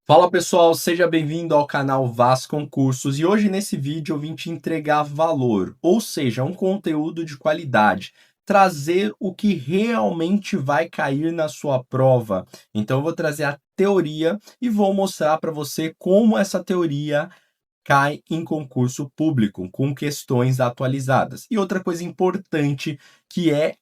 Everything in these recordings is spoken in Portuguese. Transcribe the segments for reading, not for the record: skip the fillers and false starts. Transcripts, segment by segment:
Fala pessoal, seja bem-vindo ao canal Vaz Concursos e hoje nesse vídeo eu vim te entregar valor, ou seja, um conteúdo de qualidade, trazer o que realmente vai cair na sua prova. Então eu vou trazer a teoria e vou mostrar para você como essa teoria cai em concurso público, com questões atualizadas. E outra coisa importante que é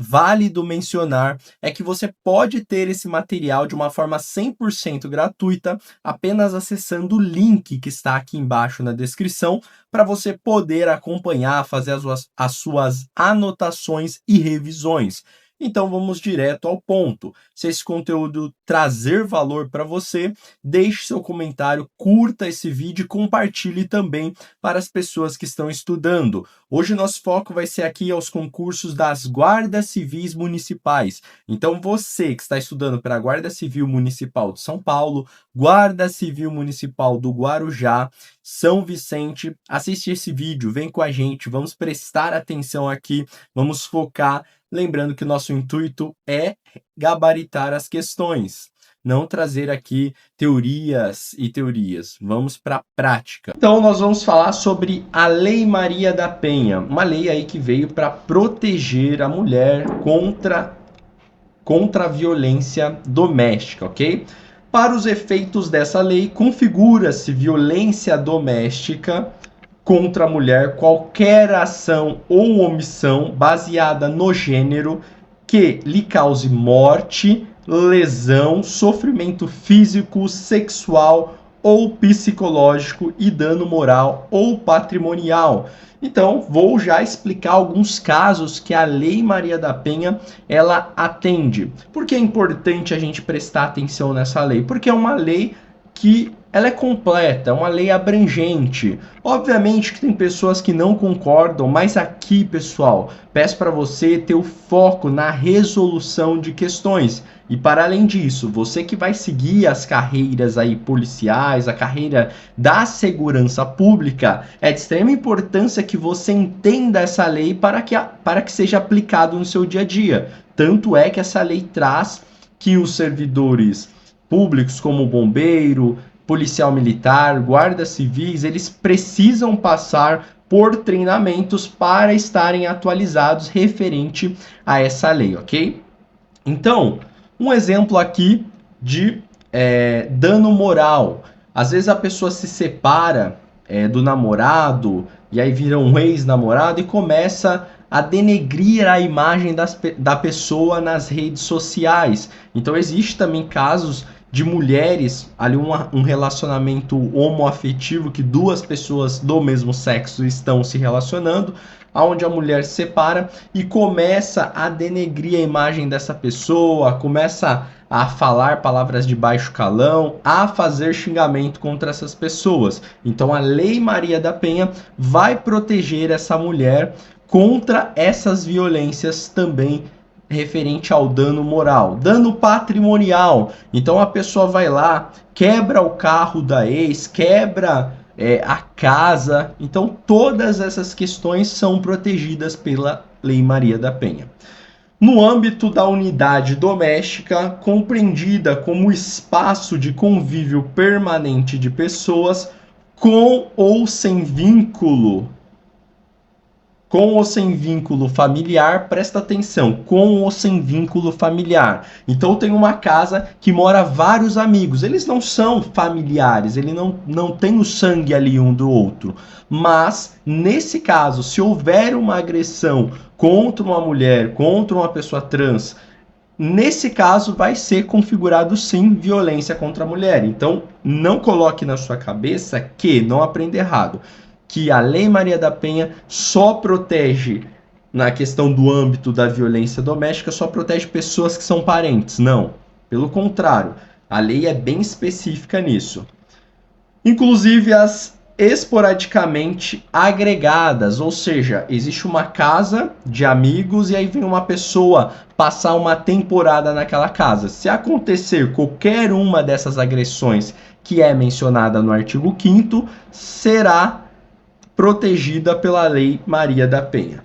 válido mencionar é que você pode ter esse material de uma forma 100% gratuita, apenas acessando o link que está aqui embaixo na descrição, para você poder acompanhar, fazer as suas anotações e revisões. Então vamos direto ao ponto. Se esse conteúdo trazer valor para você, deixe seu comentário, curta esse vídeo e compartilhe também para as pessoas que estão estudando. Hoje nosso foco vai ser aqui aos concursos das guardas civis municipais. Então você que está estudando para a Guarda Civil Municipal de São Paulo, Guarda Civil Municipal do Guarujá, São Vicente, assiste esse vídeo, vem com a gente, vamos prestar atenção aqui, vamos focar. Lembrando que o nosso intuito é gabaritar as questões, não trazer aqui teorias e teorias. Vamos para a prática. Então, nós vamos falar sobre a Lei Maria da Penha, uma lei aí que veio para proteger a mulher contra a violência doméstica, ok? Para os efeitos dessa lei, configura-se violência doméstica contra a mulher qualquer ação ou omissão baseada no gênero que lhe cause morte, lesão, sofrimento físico, sexual ou psicológico e dano moral ou patrimonial. Então, vou já explicar alguns casos que a Lei Maria da Penha ela atende. Por que é importante a gente prestar atenção nessa lei? Porque é uma lei que ela é completa, é uma lei abrangente. Obviamente que tem pessoas que não concordam, mas aqui, pessoal, peço para você ter o foco na resolução de questões. E para além disso, você que vai seguir as carreiras aí policiais, a carreira da segurança pública, é de extrema importância que você entenda essa lei para que seja aplicado no seu dia a dia. Tanto é que essa lei traz que os servidores públicos como bombeiro, policial militar, guardas civis, eles precisam passar por treinamentos para estarem atualizados referente a essa lei, ok? Então, um exemplo aqui de dano moral. Às vezes a pessoa se separa do namorado e aí vira um ex-namorado e começa a denegrir a imagem da pessoa nas redes sociais. Então, existe também casos de mulheres, ali um relacionamento homoafetivo que duas pessoas do mesmo sexo estão se relacionando, onde a mulher se separa e começa a denegrir a imagem dessa pessoa, começa a falar palavras de baixo calão, a fazer xingamento contra essas pessoas. Então a Lei Maria da Penha vai proteger essa mulher contra essas violências também referente ao dano moral, dano patrimonial. Então a pessoa vai lá, quebra o carro da ex, quebra a casa. Então todas essas questões são protegidas pela Lei Maria da Penha. No âmbito da unidade doméstica, compreendida como espaço de convívio permanente de pessoas com ou sem vínculo familiar, presta atenção, com ou sem vínculo familiar. Então tem uma casa que mora vários amigos, eles não são familiares, ele não tem o sangue ali um do outro, mas nesse caso, se houver uma agressão contra uma mulher, contra uma pessoa trans, nesse caso vai ser configurado sim violência contra a mulher. Então não coloque na sua cabeça que, não aprenda errado, que a Lei Maria da Penha só protege, na questão do âmbito da violência doméstica, só protege pessoas que são parentes. Não. Pelo contrário, a lei é bem específica nisso. Inclusive as esporadicamente agregadas, ou seja, existe uma casa de amigos e aí vem uma pessoa passar uma temporada naquela casa. Se acontecer qualquer uma dessas agressões que é mencionada no artigo 5º, será protegida pela Lei Maria da Penha.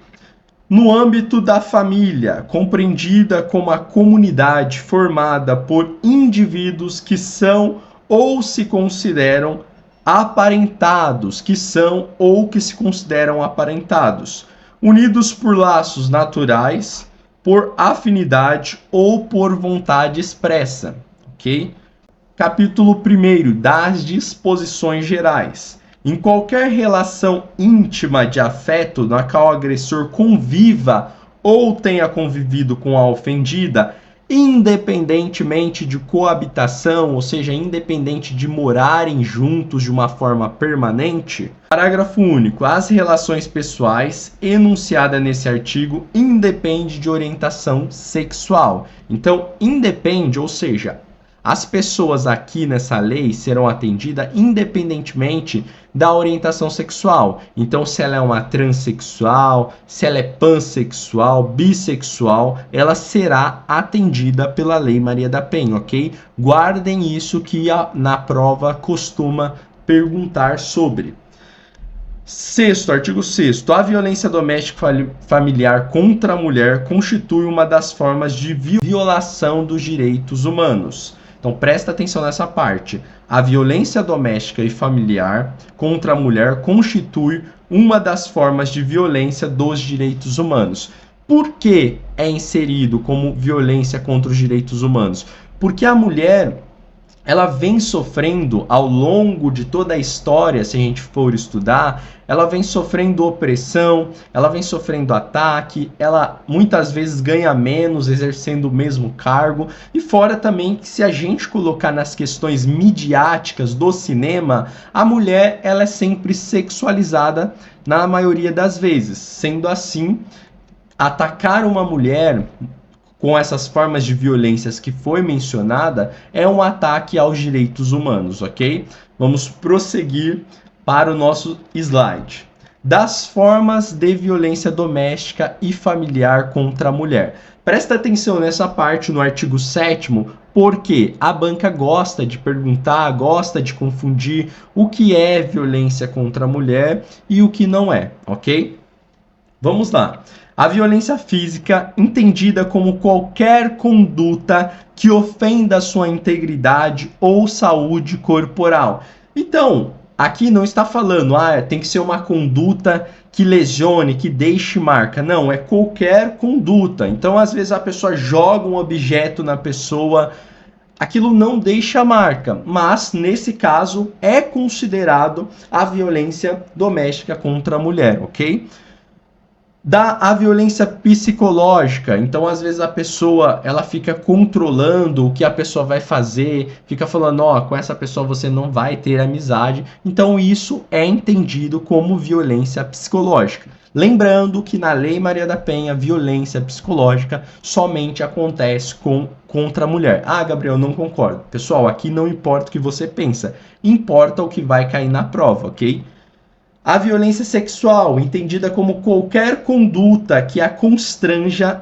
No âmbito da família, compreendida como a comunidade formada por indivíduos que são ou se consideram aparentados, que são ou que se consideram aparentados, unidos por laços naturais, por afinidade ou por vontade expressa, ok? Capítulo 1 das disposições gerais. Em qualquer relação íntima de afeto na qual o agressor conviva ou tenha convivido com a ofendida, independentemente de coabitação, ou seja, independente de morarem juntos de uma forma permanente. Parágrafo único. As relações pessoais enunciadas nesse artigo independem de orientação sexual. Então, independe, ou seja, as pessoas aqui nessa lei serão atendidas independentemente da orientação sexual. Então, se ela é uma transexual, se ela é pansexual, bissexual, ela será atendida pela Lei Maria da Penha, ok? Guardem isso que na prova costuma perguntar sobre. Artigo 6º. A violência doméstica familiar contra a mulher constitui uma das formas de violação dos direitos humanos. Então, presta atenção nessa parte. A violência doméstica e familiar contra a mulher constitui uma das formas de violência dos direitos humanos. Por que é inserido como violência contra os direitos humanos? Porque a mulher, ela vem sofrendo ao longo de toda a história, se a gente for estudar, ela vem sofrendo opressão, ela vem sofrendo ataque, ela muitas vezes ganha menos exercendo o mesmo cargo, e fora também que se a gente colocar nas questões midiáticas do cinema, a mulher ela é sempre sexualizada na maioria das vezes. Sendo assim, atacar uma mulher com essas formas de violências que foi mencionada é um ataque aos direitos humanos, ok? Vamos prosseguir para o nosso slide. Das formas de violência doméstica e familiar contra a mulher. Presta atenção nessa parte no artigo 7º, porque a banca gosta de perguntar, gosta de confundir o que é violência contra a mulher e o que não é, ok? Vamos lá. A violência física, entendida como qualquer conduta que ofenda sua integridade ou saúde corporal. Então, aqui não está falando, tem que ser uma conduta que lesione, que deixe marca. Não, é qualquer conduta. Então, às vezes a pessoa joga um objeto na pessoa, aquilo não deixa marca, mas nesse caso é considerado a violência doméstica contra a mulher, ok? A violência psicológica. Então, às vezes a pessoa ela fica controlando o que a pessoa vai fazer, fica falando, com essa pessoa você não vai ter amizade. Então, isso é entendido como violência psicológica. Lembrando que na Lei Maria da Penha, violência psicológica somente acontece contra a mulher. Gabriel, não concordo. Pessoal, aqui não importa o que você pensa, importa o que vai cair na prova, ok? A violência sexual, entendida como qualquer conduta que a constranja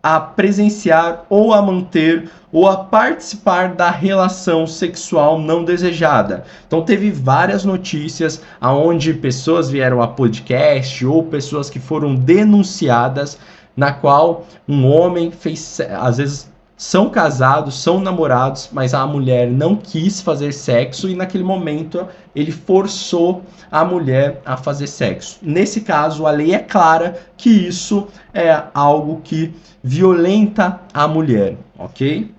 a presenciar ou a manter ou a participar da relação sexual não desejada. Então teve várias notícias onde pessoas vieram a podcast ou pessoas que foram denunciadas na qual um homem fez, às vezes são casados, são namorados, mas a mulher não quis fazer sexo e naquele momento ele forçou a mulher a fazer sexo. Nesse caso, a lei é clara que isso é algo que violenta a mulher, ok?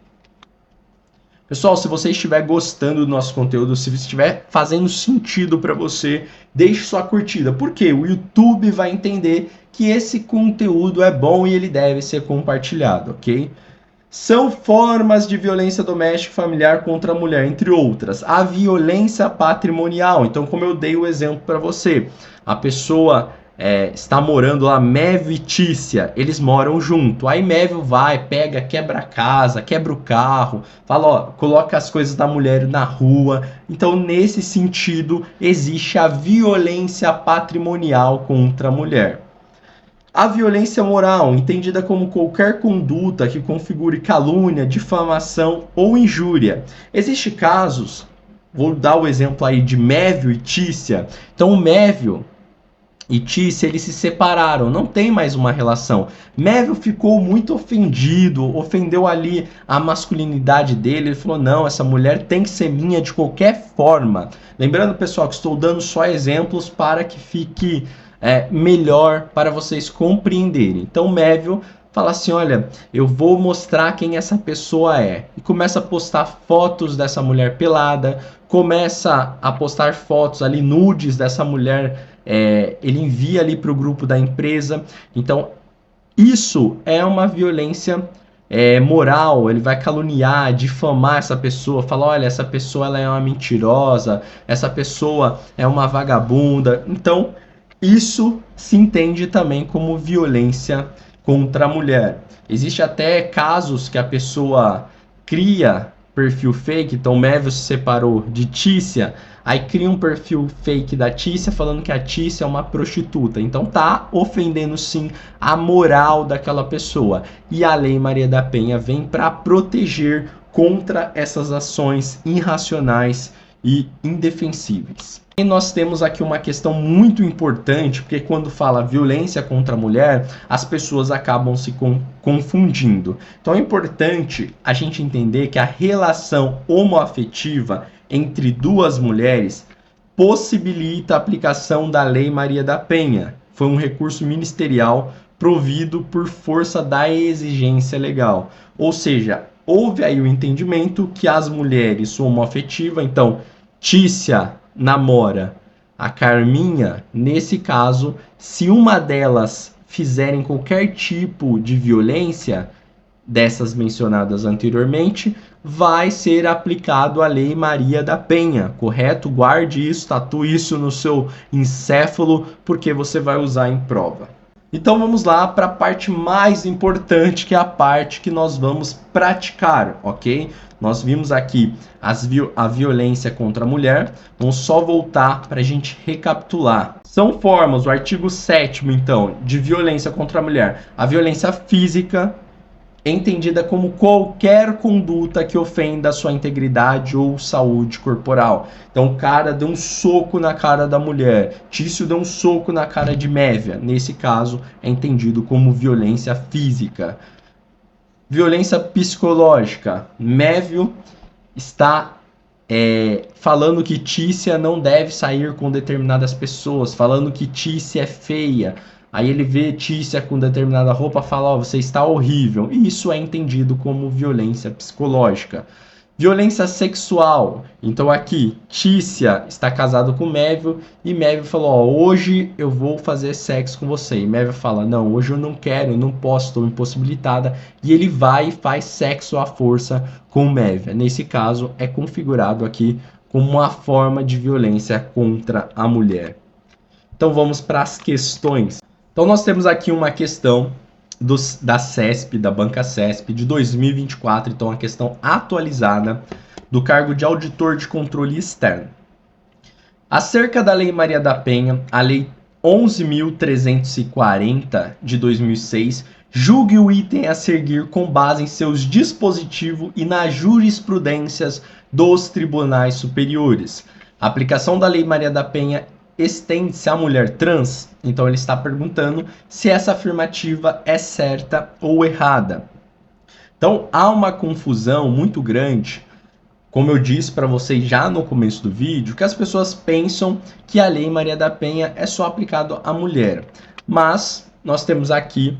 Pessoal, se você estiver gostando do nosso conteúdo, se estiver fazendo sentido para você, deixe sua curtida. Por quê? O YouTube vai entender que esse conteúdo é bom e ele deve ser compartilhado, ok? São formas de violência doméstica e familiar contra a mulher, entre outras. A violência patrimonial. Então, como eu dei o exemplo para você, a pessoa está morando lá, Mévio e Tícia, eles moram junto. Aí Mévio vai, pega, quebra a casa, quebra o carro, fala, coloca as coisas da mulher na rua. Então, nesse sentido, existe a violência patrimonial contra a mulher. A violência moral, entendida como qualquer conduta que configure calúnia, difamação ou injúria. Existem casos, vou dar o exemplo aí de Mévio e Tícia. Então, o Mévio, e Tícia, eles se separaram, não tem mais uma relação. Mévio ficou muito ofendido, ofendeu ali a masculinidade dele, ele falou, não, essa mulher tem que ser minha de qualquer forma. Lembrando, pessoal, que estou dando só exemplos para que fique melhor para vocês compreenderem. Então, Mévio fala assim, olha, eu vou mostrar quem essa pessoa é. E começa a postar fotos dessa mulher pelada, começa a postar fotos ali, nudes dessa mulher. Ele envia ali para o grupo da empresa. Então, isso é uma violência moral. Ele vai caluniar, difamar essa pessoa, falar, olha, essa pessoa ela é uma mentirosa, essa pessoa é uma vagabunda. Então, isso se entende também como violência contra a mulher. Existe até casos que a pessoa cria perfil fake, então Mévio se separou de Tícia, aí cria um perfil fake da Tícia falando que a Tícia é uma prostituta. Então tá ofendendo sim a moral daquela pessoa. E a Lei Maria da Penha vem para proteger contra essas ações irracionais e indefensíveis. E nós temos aqui uma questão muito importante, porque quando fala violência contra a mulher, as pessoas acabam se confundindo. Então é importante a gente entender que a relação homoafetiva entre duas mulheres possibilita a aplicação da Lei Maria da Penha. Foi um recurso ministerial provido por força da exigência legal. Ou seja, houve aí o entendimento que as mulheres homoafetivas, então Tícia namora a Carminha, nesse caso, se uma delas fizerem qualquer tipo de violência dessas mencionadas anteriormente, vai ser aplicado a Lei Maria da Penha, correto? Guarde isso, tatue isso no seu encéfalo, porque você vai usar em prova. Então vamos lá para a parte mais importante, que é a parte que nós vamos praticar, ok? Nós vimos aqui a violência contra a mulher, vamos só voltar para a gente recapitular. São formas, o artigo 7º, então, de violência contra a mulher. A violência física, entendida como qualquer conduta que ofenda a sua integridade ou saúde corporal. Então o cara deu um soco na cara da mulher, Tício deu um soco na cara de Mévia. Nesse caso, é entendido como violência física. Violência psicológica. Mévio está falando que Tícia não deve sair com determinadas pessoas, falando que Tícia é feia. Aí ele vê Tícia com determinada roupa e fala, você está horrível. E isso é entendido como violência psicológica. Violência sexual. Então aqui, Tícia está casado com Mévio e Mévio falou, hoje eu vou fazer sexo com você. E Mévio fala, não, hoje eu não quero, eu não posso, estou impossibilitada. E ele vai e faz sexo à força com Mévia. Nesse caso, é configurado aqui como uma forma de violência contra a mulher. Então vamos para as questões. Então nós temos aqui uma questão da CESP, da Banca CESP, de 2024, então a questão atualizada do cargo de auditor de controle externo. Acerca da Lei Maria da Penha, a Lei 11.340 de 2006, julgue o item a seguir com base em seus dispositivos e nas jurisprudências dos tribunais superiores. A aplicação da Lei Maria da Penha estende-se à mulher trans? Então ele está perguntando se essa afirmativa é certa ou errada. Então há uma confusão muito grande, como eu disse para vocês já no começo do vídeo, que as pessoas pensam que a Lei Maria da Penha é só aplicado à mulher. Mas nós temos aqui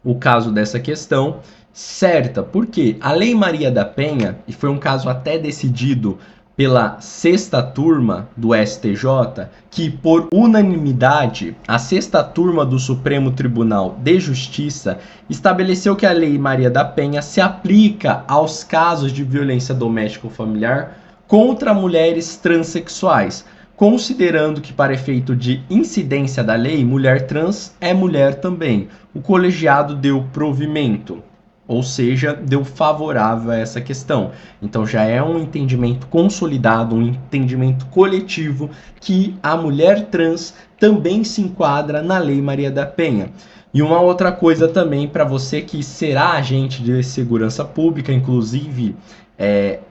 o caso dessa questão certa, porque a Lei Maria da Penha, e foi um caso até decidido pela sexta turma do STJ, que por unanimidade, a sexta turma do Supremo Tribunal de Justiça estabeleceu que a Lei Maria da Penha se aplica aos casos de violência doméstica ou familiar contra mulheres transexuais, considerando que para efeito de incidência da lei, mulher trans é mulher também. O colegiado deu provimento, ou seja, deu favorável a essa questão. Então já é um entendimento consolidado, um entendimento coletivo que a mulher trans também se enquadra na Lei Maria da Penha. E uma outra coisa também para você que será agente de segurança pública, inclusive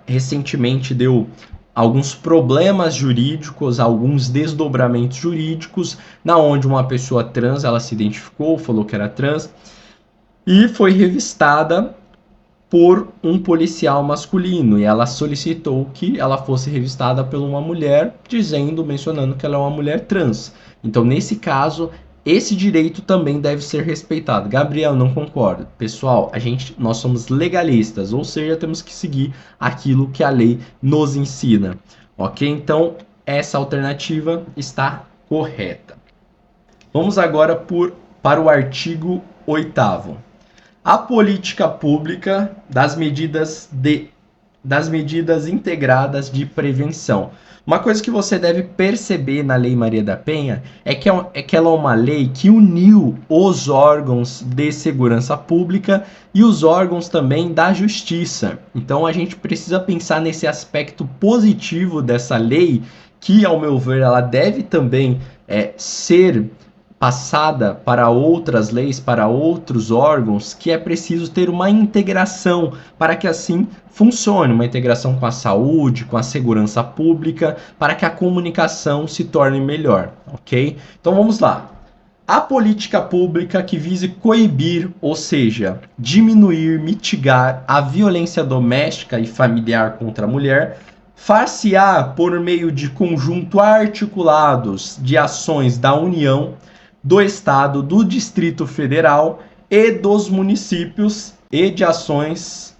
recentemente deu alguns problemas jurídicos, alguns desdobramentos jurídicos, na onde uma pessoa trans, ela se identificou, falou que era trans, e foi revistada por um policial masculino, e ela solicitou que ela fosse revistada por uma mulher, mencionando que ela é uma mulher trans. Então, nesse caso, esse direito também deve ser respeitado. Gabriel, não concordo. Pessoal, nós somos legalistas, ou seja, temos que seguir aquilo que a lei nos ensina. Ok? Então, essa alternativa está correta. Vamos agora para o artigo 8º. A política pública das medidas integradas de prevenção. Uma coisa que você deve perceber na Lei Maria da Penha é que ela é uma lei que uniu os órgãos de segurança pública e os órgãos também da justiça. Então a gente precisa pensar nesse aspecto positivo dessa lei, que, ao meu ver, ela deve também ser passada para outras leis, para outros órgãos, que é preciso ter uma integração para que assim funcione, uma integração com a saúde, com a segurança pública, para que a comunicação se torne melhor, ok? Então vamos lá. A política pública que vise coibir, ou seja, diminuir, mitigar a violência doméstica e familiar contra a mulher, far-se-á por meio de conjunto articulados de ações da União, do Estado, do Distrito Federal e dos municípios, e de ações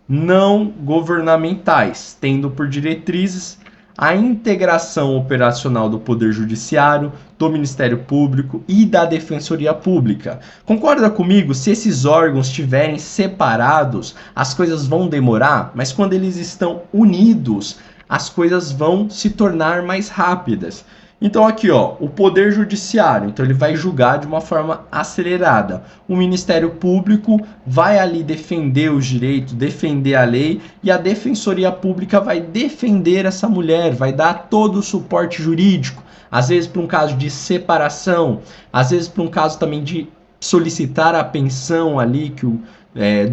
não governamentais, tendo por diretrizes a integração operacional do Poder Judiciário, do Ministério Público e da Defensoria Pública. Concorda comigo? Se esses órgãos estiverem separados, as coisas vão demorar, mas quando eles estão unidos, as coisas vão se tornar mais rápidas. Então aqui, o Poder Judiciário, então ele vai julgar de uma forma acelerada. O Ministério Público vai ali defender os direitos, defender a lei, e a Defensoria Pública vai defender essa mulher, vai dar todo o suporte jurídico, às vezes para um caso de separação, às vezes para um caso também de solicitar a pensão ali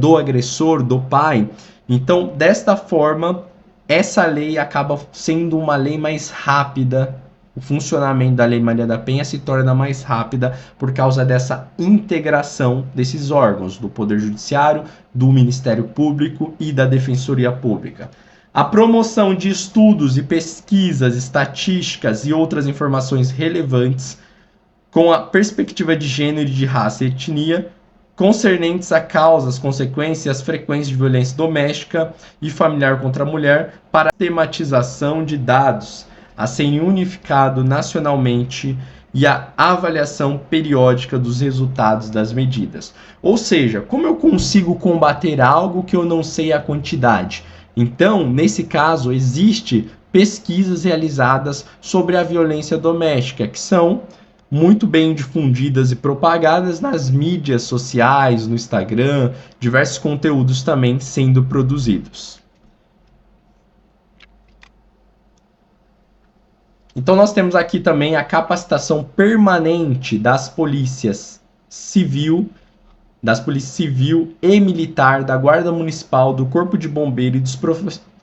do agressor, do pai. Então, desta forma, essa lei acaba sendo uma lei mais rápida. O funcionamento da Lei Maria da Penha se torna mais rápida por causa dessa integração desses órgãos, do Poder Judiciário, do Ministério Público e da Defensoria Pública. A promoção de estudos e pesquisas, estatísticas e outras informações relevantes com a perspectiva de gênero, de raça e etnia, concernentes a causas, consequências e as frequências de violência doméstica e familiar contra a mulher, para a sistematização de dados a serem unificado nacionalmente e a avaliação periódica dos resultados das medidas. Ou seja, como eu consigo combater algo que eu não sei a quantidade? Então, nesse caso, existe pesquisas realizadas sobre a violência doméstica, que são muito bem difundidas e propagadas nas mídias sociais, no Instagram, diversos conteúdos também sendo produzidos. Então nós temos aqui também a capacitação permanente das polícias civil e militar, da Guarda Municipal, do Corpo de Bombeiro e dos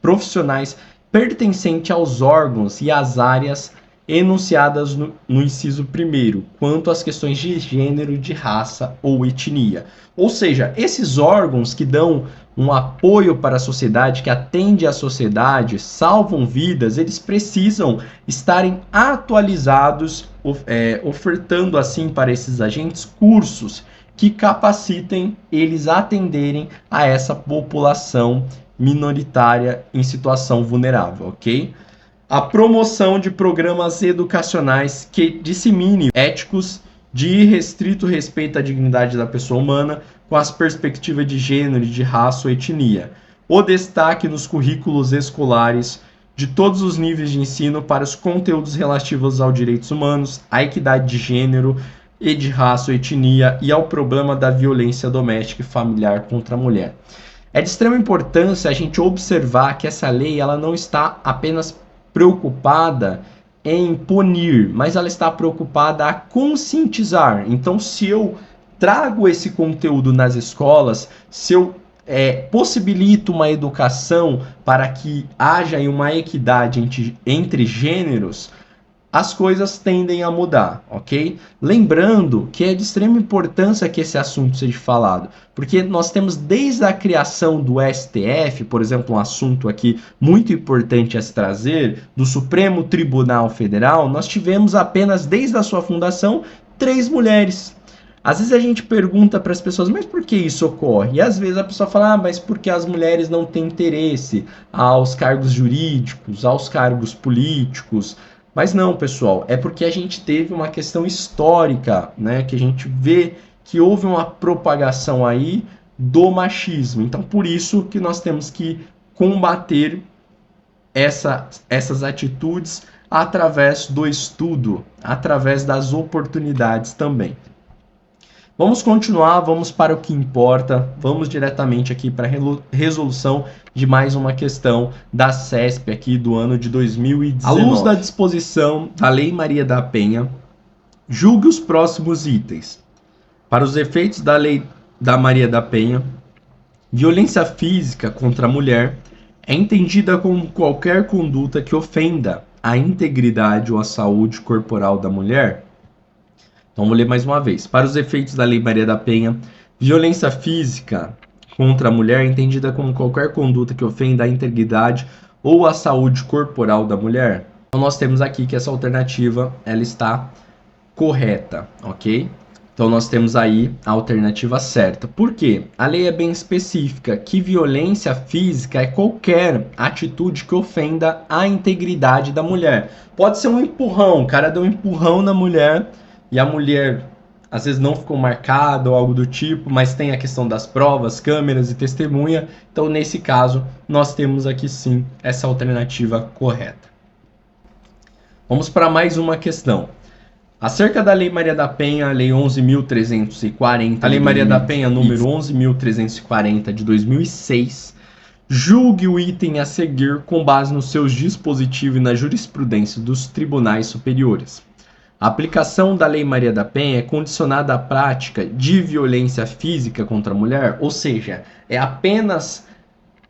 profissionais pertencentes aos órgãos e às áreas enunciadas no inciso 1º, quanto às questões de gênero, de raça ou etnia. Ou seja, esses órgãos que dão um apoio para a sociedade, que atende à sociedade, salvam vidas, eles precisam estarem atualizados, ofertando assim para esses agentes cursos que capacitem eles a atenderem a essa população minoritária em situação vulnerável, ok? A promoção de programas educacionais que disseminem éticos de irrestrito respeito à dignidade da pessoa humana com as perspectivas de gênero, de raça ou etnia. O destaque nos currículos escolares de todos os níveis de ensino para os conteúdos relativos aos direitos humanos, à equidade de gênero e de raça ou etnia e ao problema da violência doméstica e familiar contra a mulher. É de extrema importância a gente observar que essa lei ela não está apenas preocupada em punir, mas ela está preocupada a conscientizar. Então, se eu trago esse conteúdo nas escolas, se eu possibilita uma educação para que haja uma equidade entre gêneros, as coisas tendem a mudar, ok? Lembrando que é de extrema importância que esse assunto seja falado, porque nós temos desde a criação do STF, por exemplo, um assunto aqui muito importante a se trazer, do Supremo Tribunal Federal, nós tivemos apenas desde a sua fundação 3 mulheres. Às vezes a gente pergunta para as pessoas, mas por que isso ocorre? E às vezes a pessoa fala, mas porque as mulheres não têm interesse aos cargos jurídicos, aos cargos políticos. Mas não, pessoal, é porque a gente teve uma questão histórica, né? Que a gente vê que houve uma propagação aí do machismo. Então, por isso que nós temos que combater essas atitudes através do estudo, através das oportunidades também. Vamos continuar, vamos para o que importa, vamos diretamente aqui para a resolução de mais uma questão da CESP aqui do ano de 2019. À luz da disposição da Lei Maria da Penha, julgue os próximos itens. Para os efeitos da Lei da Maria da Penha, violência física contra a mulher é entendida como qualquer conduta que ofenda a integridade ou a saúde corporal da mulher. Então, vou ler mais uma vez. Para os efeitos da Lei Maria da Penha, violência física contra a mulher é entendida como qualquer conduta que ofenda a integridade ou a saúde corporal da mulher. Então, nós temos aqui que essa alternativa ela está correta, ok? Então, nós temos aí a alternativa certa. Por quê? A lei é bem específica que violência física é qualquer atitude que ofenda a integridade da mulher. Pode ser um empurrão, o cara deu um empurrão na mulher e a mulher às vezes não ficou marcada ou algo do tipo, mas tem a questão das provas, câmeras e testemunha. Então, nesse caso, nós temos aqui sim essa alternativa correta. Vamos para mais uma questão. Acerca da Lei Maria da Penha, a Lei 11.340, a Lei Maria da Penha número 11.340 de 2006, julgue o item a seguir com base nos seus dispositivos e na jurisprudência dos tribunais superiores. A aplicação da Lei Maria da Penha é condicionada à prática de violência física contra a mulher, ou seja, é apenas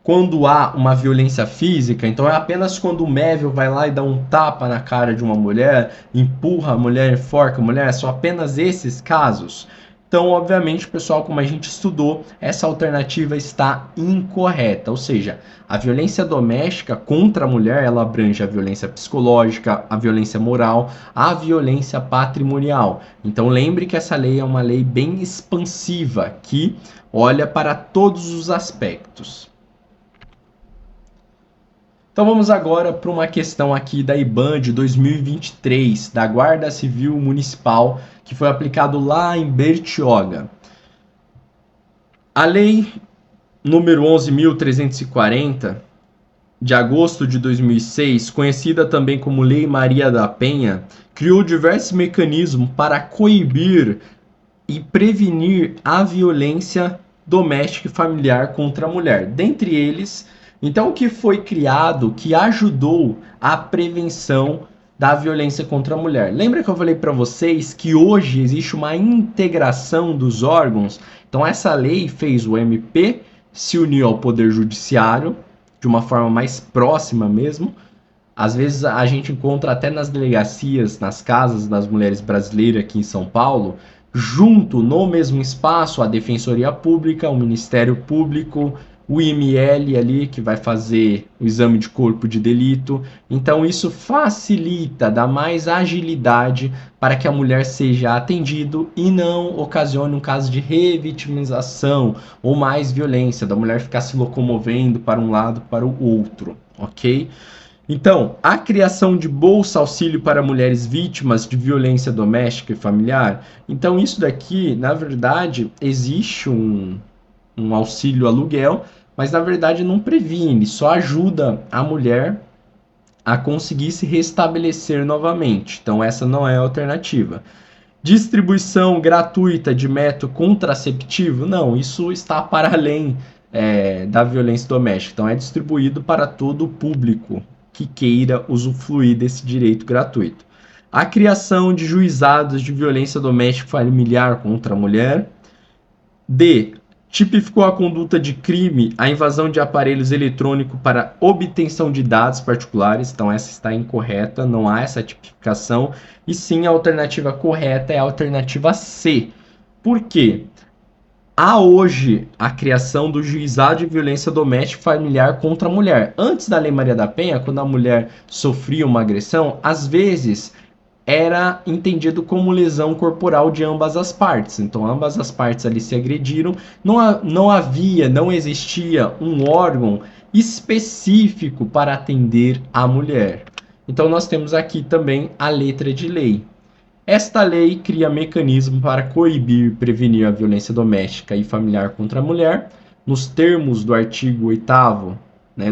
quando há uma violência física, então é apenas quando o Mévio vai lá e dá um tapa na cara de uma mulher, empurra a mulher, enforca a mulher, são apenas esses casos. Então, obviamente, pessoal, como a gente estudou, essa alternativa está incorreta, ou seja, a violência doméstica contra a mulher, ela abrange a violência psicológica, a violência moral, a violência patrimonial. Então, lembre que essa lei é uma lei bem expansiva, que olha para todos os aspectos. Então vamos agora para uma questão aqui da IBAN de 2023, da Guarda Civil Municipal, que foi aplicado lá em Bertioga. A lei número 11.340, de agosto de 2006, conhecida também como Lei Maria da Penha, criou diversos mecanismos para coibir e prevenir a violência doméstica e familiar contra a mulher. Dentre eles, então, o que foi criado que ajudou a prevenção da violência contra a mulher? Lembra que eu falei para vocês que hoje existe uma integração dos órgãos? Então, essa lei fez o MP se unir ao Poder Judiciário de uma forma mais próxima mesmo. Às vezes a gente encontra até nas delegacias, nas casas das mulheres brasileiras aqui em São Paulo, junto no mesmo espaço a Defensoria Pública, o Ministério Público, o IML ali, que vai fazer o exame de corpo de delito. Então isso facilita, dá mais agilidade para que a mulher seja atendida e não ocasione um caso de revitimização ou mais violência, da mulher ficar se locomovendo para um lado para o outro, ok? Então, a criação de bolsa auxílio para mulheres vítimas de violência doméstica e familiar. Então isso daqui, na verdade, existe um auxílio aluguel, mas na verdade não previne, só ajuda a mulher a conseguir se restabelecer novamente. Então essa não é a alternativa. Distribuição gratuita de método contraceptivo? Não, isso está para além da violência doméstica. Então é distribuído para todo o público que queira usufruir desse direito gratuito. A criação de juizados de violência doméstica e familiar contra a mulher. D. Tipificou a conduta de crime, a invasão de aparelhos eletrônicos para obtenção de dados particulares. Então essa está incorreta, não há essa tipificação. E sim, a alternativa correta é a alternativa C. Por quê? Há hoje a criação do Juizado de Violência Doméstica e Familiar contra a mulher. Antes da Lei Maria da Penha, quando a mulher sofria uma agressão, às vezes era entendido como lesão corporal de ambas as partes. Então ambas as partes ali se agrediram, não existia um órgão específico para atender a mulher. Então nós temos aqui também a letra de lei. Esta lei cria mecanismo para coibir e prevenir a violência doméstica e familiar contra a mulher, nos termos do artigo 8º,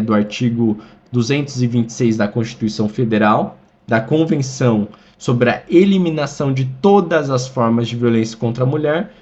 do artigo 226 da Constituição Federal, da Convenção sobre a eliminação de todas as formas de violência contra a mulher,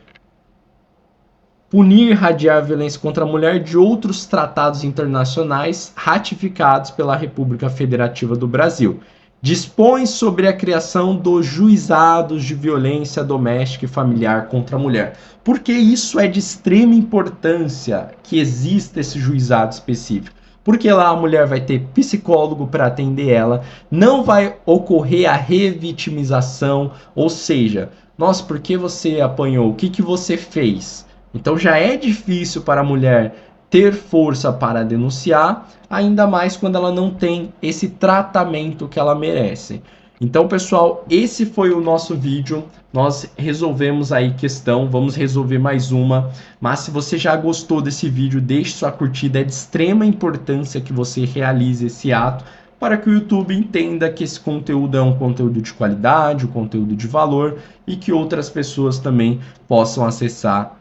punir e irradiar a violência contra a mulher de outros tratados internacionais ratificados pela República Federativa do Brasil. Dispõe sobre a criação dos juizados de violência doméstica e familiar contra a mulher. Porque isso é de extrema importância que exista esse juizado específico. Porque lá a mulher vai ter psicólogo para atender ela, não vai ocorrer a revitimização, ou seja, nossa, por que você apanhou? O que você fez? Então já é difícil para a mulher ter força para denunciar, ainda mais quando ela não tem esse tratamento que ela merece. Então, pessoal, esse foi o nosso vídeo. Nós resolvemos aí questão, vamos resolver mais uma. Mas se você já gostou desse vídeo, deixe sua curtida. É de extrema importância que você realize esse ato para que o YouTube entenda que esse conteúdo é um conteúdo de qualidade, um conteúdo de valor e que outras pessoas também possam acessar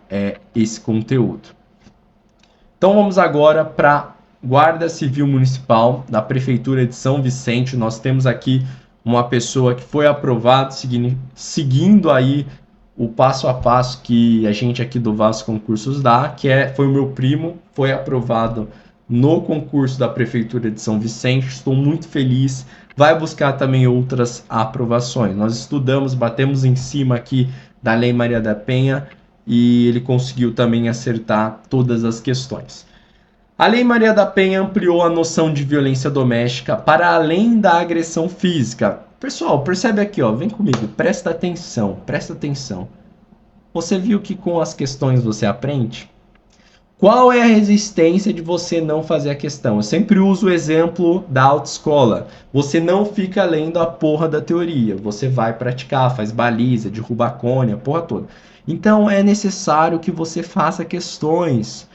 esse conteúdo. Então vamos agora para a Guarda Civil Municipal da Prefeitura de São Vicente. Nós temos aqui uma pessoa que foi aprovada, seguindo aí o passo a passo que a gente aqui do Vasco Concursos dá, foi o meu primo, foi aprovado no concurso da Prefeitura de São Vicente. Estou muito feliz. Vai buscar também outras aprovações. Nós estudamos, batemos em cima aqui da Lei Maria da Penha e ele conseguiu também acertar todas as questões. A Lei Maria da Penha ampliou a noção de violência doméstica para além da agressão física. Pessoal, percebe aqui, ó, vem comigo, presta atenção, presta atenção. Você viu que com as questões você aprende? Qual é a resistência de você não fazer a questão? Eu sempre uso o exemplo da autoescola. Você não fica lendo a porra da teoria, você vai praticar, faz baliza, derruba cone, a porra toda. Então é necessário que você faça questões.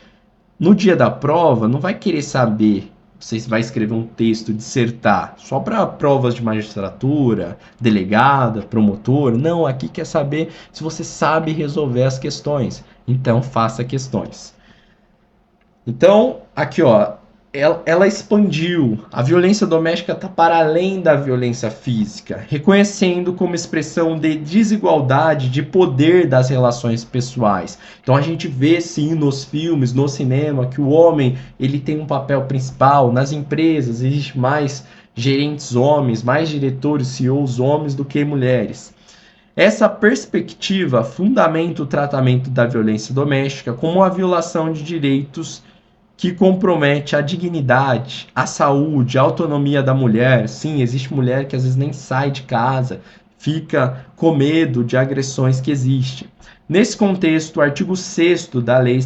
No dia da prova, não vai querer saber se vai escrever um texto, dissertar, só para provas de magistratura, delegada, promotor. Não, aqui quer saber se você sabe resolver as questões. Então, faça questões. Então, aqui, ó, ela expandiu. A violência doméstica está para além da violência física, reconhecendo como expressão de desigualdade de poder das relações pessoais. Então a gente vê sim nos filmes, no cinema, que o homem ele tem um papel principal. Nas empresas existe mais gerentes homens, mais diretores, CEOs homens do que mulheres. Essa perspectiva fundamenta o tratamento da violência doméstica como uma violação de direitos que compromete a dignidade, a saúde, a autonomia da mulher. Sim, existe mulher que às vezes nem sai de casa, fica com medo de agressões que existem. Nesse contexto, o artigo 6º da lei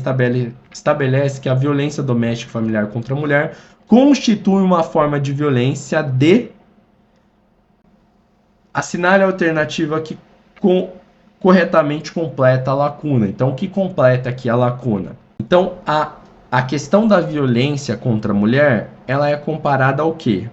estabelece que a violência doméstica e familiar contra a mulher constitui uma forma de violência de... Assinale a alternativa que corretamente completa a lacuna. Então, o que completa aqui a lacuna? Então, a questão da violência contra a mulher, ela é comparada ao quê?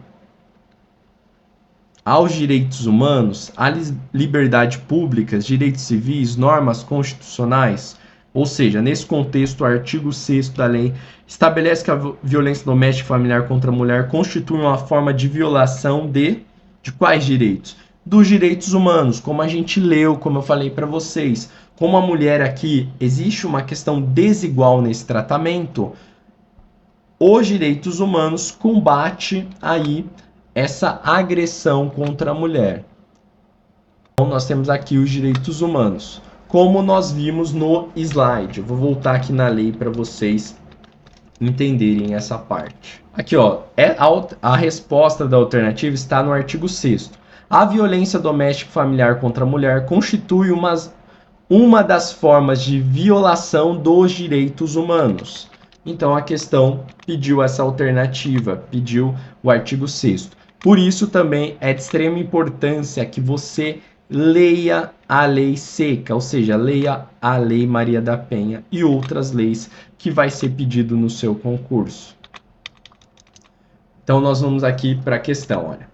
Aos direitos humanos, à liberdade pública, direitos civis, normas constitucionais. Ou seja, nesse contexto, o artigo 6º da lei estabelece que a violência doméstica e familiar contra a mulher constitui uma forma de violação de quais direitos? Dos direitos humanos, como a gente leu, como eu falei para vocês. Como a mulher aqui, existe uma questão desigual nesse tratamento, os direitos humanos combate aí essa agressão contra a mulher. Então nós temos aqui os direitos humanos. como nós vimos no slide. Eu vou voltar aqui na lei para vocês entenderem essa parte. Aqui, ó, a resposta da alternativa está no artigo 6º. A violência doméstica e familiar contra a mulher constitui uma das formas de violação dos direitos humanos. Então a questão pediu essa alternativa, pediu o artigo 6º. Por isso também é de extrema importância que você leia a lei seca, ou seja, leia a Lei Maria da Penha e outras leis que vai ser pedido no seu concurso. Então nós vamos aqui para a questão, olha.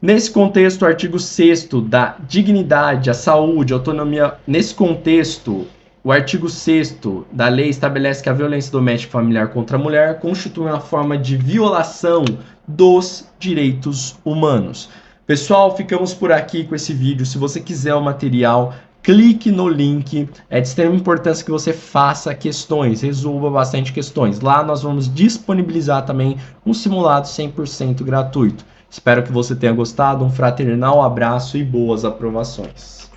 Nesse contexto, o artigo 6º da dignidade, a saúde, a autonomia, nesse contexto, o artigo 6º da lei estabelece que a violência doméstica e familiar contra a mulher constitui uma forma de violação dos direitos humanos. Pessoal, ficamos por aqui com esse vídeo. Se você quiser o material, clique no link. É de extrema importância que você faça questões, resolva bastante questões. Lá nós vamos disponibilizar também um simulado 100% gratuito. Espero que você tenha gostado. Um fraternal abraço e boas aprovações.